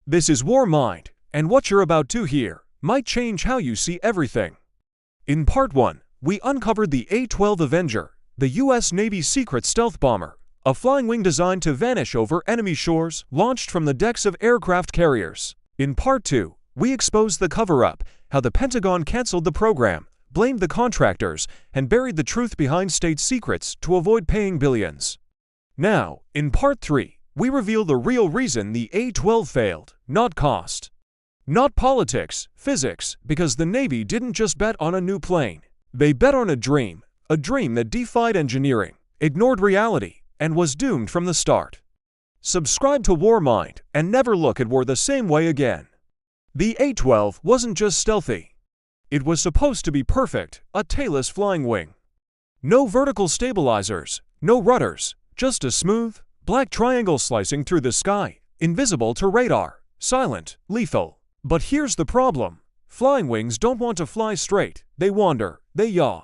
This is War Mind, and what you're about to hear might change how you see everything. In Part 1, we uncovered the A-12 Avenger, the U.S. Navy's secret stealth bomber, a flying wing designed to vanish over enemy shores, launched from the decks of aircraft carriers. In Part 2, we exposed the cover-up, how the Pentagon canceled the program, blamed the contractors, and buried the truth behind state secrets to avoid paying billions. Now, in Part 3, we reveal the real reason the A-12 failed, not cost. Not politics, physics, because the Navy didn't just bet on a new plane. They bet on a dream that defied engineering, ignored reality, and was doomed from the start. Subscribe to War Mind and never look at war the same way again. The A-12 wasn't just stealthy. It was supposed to be perfect, a tailless flying wing. No vertical stabilizers, no rudders, just a smooth, black triangle slicing through the sky, invisible to radar, silent, lethal. But here's the problem. Flying wings don't want to fly straight, they wander, they yaw.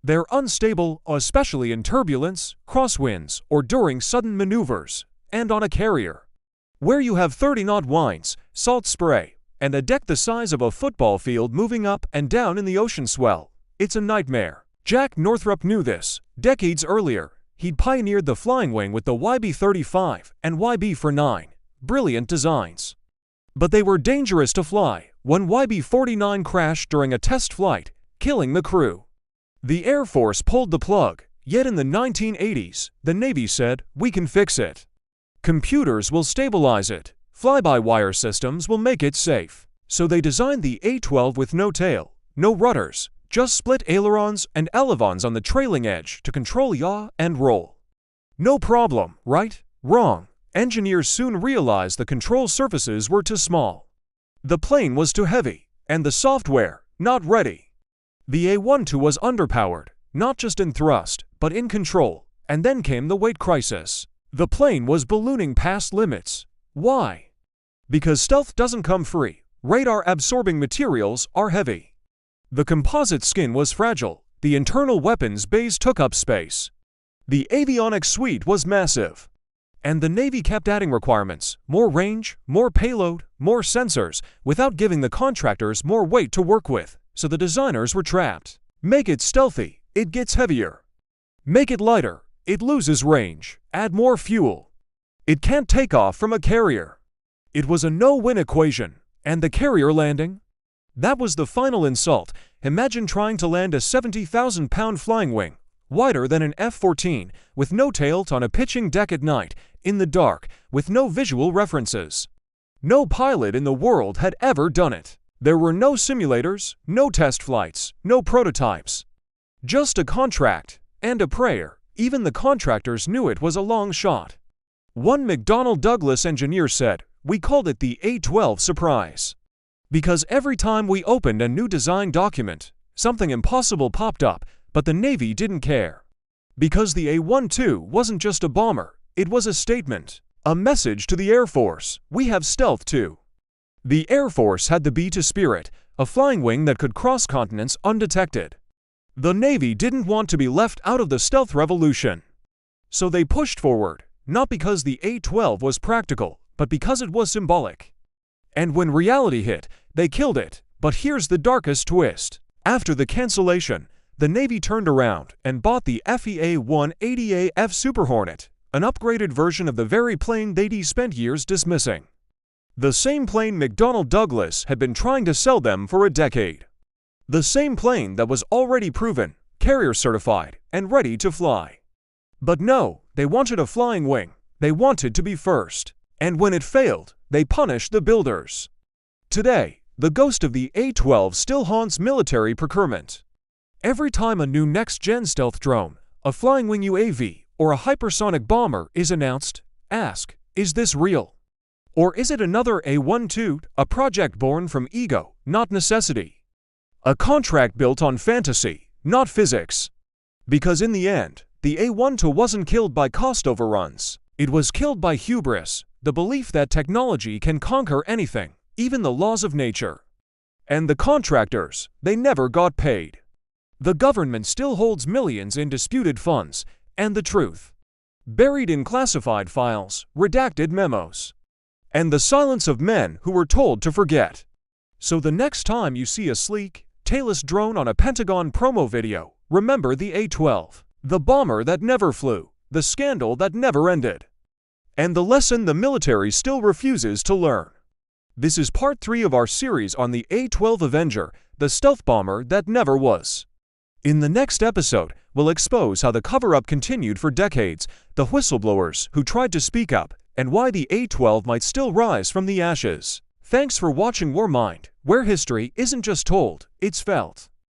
They're unstable, especially in turbulence, crosswinds, or during sudden maneuvers, and on a carrier. Where you have 30-knot winds, salt spray, and a deck the size of a football field moving up and down in the ocean swell, it's a nightmare. Jack Northrop knew this decades earlier. He'd pioneered the flying wing with the YB-35 and YB-49, brilliant designs. But they were dangerous to fly when YB-49 crashed during a test flight, killing the crew. The Air Force pulled the plug, yet in the 1980s, the Navy said, "We can fix it. Computers will stabilize it. Fly-by-wire systems will make it safe." So they designed the A-12 with no tail, no rudders, just split ailerons and elevons on the trailing edge to control yaw and roll. No problem, right? Wrong. Engineers soon realized the control surfaces were too small. The plane was too heavy, and the software, not ready. The A-12 was underpowered, not just in thrust, but in control, and then came the weight crisis. The plane was ballooning past limits. Why? Because stealth doesn't come free. Radar-absorbing materials are heavy. The composite skin was fragile, the internal weapons bays took up space. The avionics suite was massive. And the Navy kept adding requirements, more range, more payload, more sensors, without giving the contractors more weight to work with, so the designers were trapped. Make it stealthy, it gets heavier. Make it lighter, it loses range. Add more fuel. It can't take off from a carrier. It was a no-win equation, and the carrier landing? That was the final insult. Imagine trying to land a 70,000-pound flying wing, wider than an F-14, with no tail on a pitching deck at night, in the dark, with no visual references. No pilot in the world had ever done it. There were no simulators, no test flights, no prototypes. Just a contract, and a prayer. Even the contractors knew it was a long shot. One McDonnell Douglas engineer said, "We called it the A-12 surprise. Because every time we opened a new design document, something impossible popped up, but the Navy didn't care. Because the A-12 wasn't just a bomber, it was a statement, a message to the Air Force, we have stealth too." The Air Force had the B-2 Spirit, a flying wing that could cross continents undetected. The Navy didn't want to be left out of the stealth revolution. So they pushed forward, not because the A-12 was practical, but because it was symbolic. And when reality hit, they killed it. But here's the darkest twist. After the cancellation, the Navy turned around and bought the FEA-180AF Super Hornet, an upgraded version of the very plane they'd spent years dismissing. The same plane McDonnell Douglas had been trying to sell them for a decade. The same plane that was already proven, carrier certified, and ready to fly. But no, they wanted a flying wing. They wanted to be first. And when it failed, they punished the builders. Today, the ghost of the A-12 still haunts military procurement. Every time a new next-gen stealth drone, a flying wing UAV, or a hypersonic bomber is announced, ask, is this real? Or is it another A-12, a project born from ego, not necessity? A contract built on fantasy, not physics. Because in the end, the A-12 wasn't killed by cost overruns. It was killed by hubris, the belief that technology can conquer anything, even the laws of nature. And the contractors, they never got paid. The government still holds millions in disputed funds, and the truth, buried in classified files, redacted memos. and the silence of men who were told to forget. So the next time you see a sleek, tailless drone on a Pentagon promo video, remember the A-12, the bomber that never flew, the scandal that never ended, and the lesson the military still refuses to learn. This is part 3 of our series on the A-12 Avenger, the stealth bomber that never was. In the next episode, we'll expose how the cover-up continued for decades, the whistleblowers who tried to speak up, and why the A-12 might still rise from the ashes. Thanks for watching War Mind, where history isn't just told, it's felt.